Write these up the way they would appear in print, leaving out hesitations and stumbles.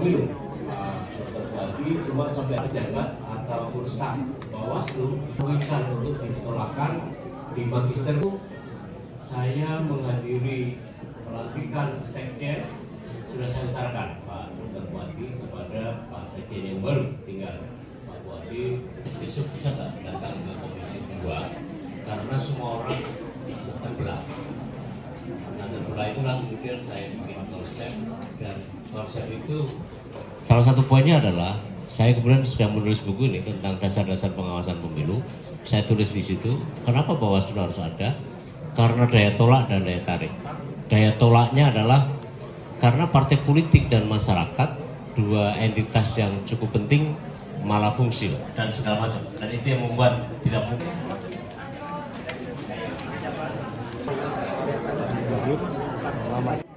pemilu. Terjadi cuma sampai pejabat ataupun staf Bawaslu menginginkan untuk disekolahkan di magister. Saya menghadiri pelantikan sekjen, sudah saya utarakan Pak Dr. Buati kepada Pak Sekjen yang baru tinggal. Pak Buati besok bisa datang ke Komisi 2 karena semua orang terbelah. Nah, terbelah itulah kemudian saya bikin konsep, dan konsep itu salah satu poinnya adalah saya kemudian sedang menulis buku ini tentang dasar-dasar pengawasan pemilu. Saya tulis di situ kenapa Bawaslu harus ada, karena daya tolak dan daya tarik. Daya tolaknya adalah karena partai politik dan masyarakat, dua entitas yang cukup penting, malah fungsi dan segala macam. Dan itu yang membuat tidak mungkin.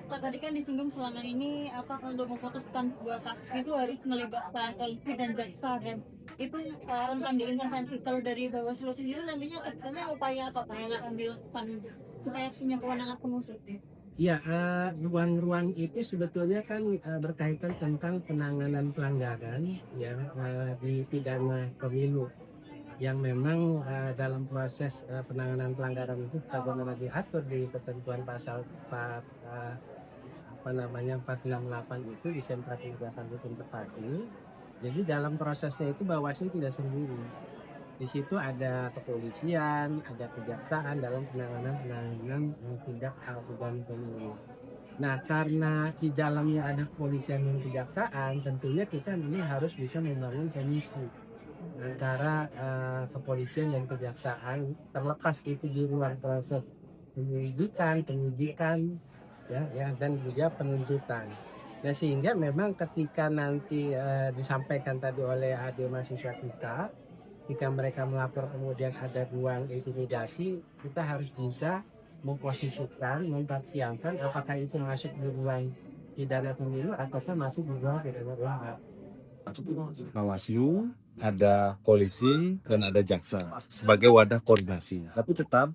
Pak, tadi kan disinggung selama ini untuk memutuskan sebuah kasus itu harus melibatkan LP dan jaksa, dan itu rentan diintervensi. Kalau dari Bawaslu sendiri nantinya kedepannya upaya apa Pak yang akan dilakukan supaya punya kewenangan penuh? Ya, ruang-ruang itu sebetulnya kan berkaitan tentang penanganan pelanggaran yang di pidana pemilu, yang memang dalam proses penanganan pelanggaran itu bagaimana diatur di ketentuan pasal 468 itu di Sentra Penegakan Hukum Terpadu. Jadi dalam prosesnya itu Bawaslu tidak sendiri. Di situ ada kepolisian, ada kejaksaan dalam penanganan tindak aduan pemilu. Nah, karena di dalamnya ada kepolisian dan kejaksaan, tentunya kita ini harus bisa membangun kemistri antara kepolisian dan kejaksaan, terlepas itu di ruang proses penyelidikan, penyidikan, ya, dan juga penuntutan. Nah, sehingga memang ketika nanti disampaikan tadi oleh adik mahasiswa kita, jika mereka melapor kemudian ada ruang intimidasi, kita harus bisa memposisikan, mempersiapkan apakah itu masuk di ruang pidana pemilu ataukah masuk di ruang pidana uang. Bawaslu, ada polisi, dan ada jaksa sebagai wadah koordinasi. Tapi tetap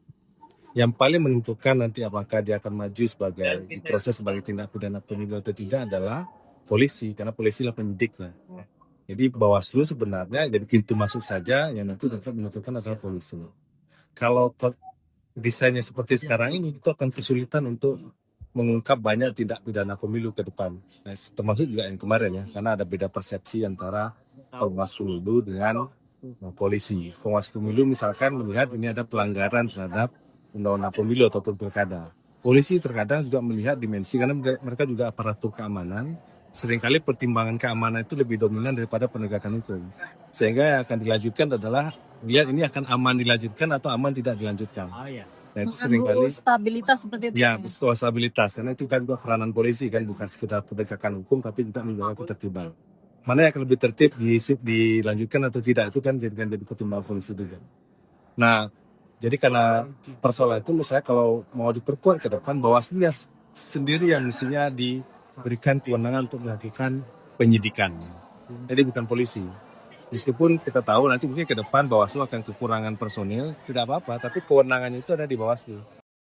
yang paling menentukan nanti apakah dia akan maju sebagai diproses sebagai tindak pidana pemilu atau tidak adalah polisi, karena polisi lah penyidik lah. Jadi Bawaslu sebenarnya jadi pintu masuk saja, yang nanti tetap menentukan adalah polisi. Kalau desainnya seperti sekarang ini, itu akan kesulitan untuk mengungkap banyak tindak pidana pemilu ke depan. Nah, termasuk juga yang kemarin ya, karena ada beda persepsi antara pengawas pemilu dengan polisi. Pengawas pemilu misalkan melihat ini ada pelanggaran terhadap undang-undang pemilu ataupun pilkada. Polisi terkadang juga melihat dimensi, karena mereka juga aparatur keamanan. Seringkali pertimbangan keamanan itu lebih dominan daripada penegakan hukum. Sehingga yang akan dilanjutkan adalah lihat ini akan aman dilanjutkan atau aman tidak dilanjutkan. Nah, itu seringkali stabilitas seperti itu. Ya, betul, stabilitas. Karena itu kan juga peranan polisi kan, bukan sekedar penegakan hukum tapi juga menjaga ketertiban. Mana yang akan lebih tertib dilanjutkan atau tidak, itu kan jadi pertimbangan polisi juga. Nah, jadi karena persoalan itu misalnya kalau mau diperkuat ke depan, Bawaslu sendiri yang mestinya diberikan kewenangan untuk melakukan penyidikan. Jadi bukan polisi. Meskipun kita tahu nanti mungkin ke depan Bawaslu akan kekurangan personil, tidak apa-apa, tapi kewenangannya itu ada di Bawaslu.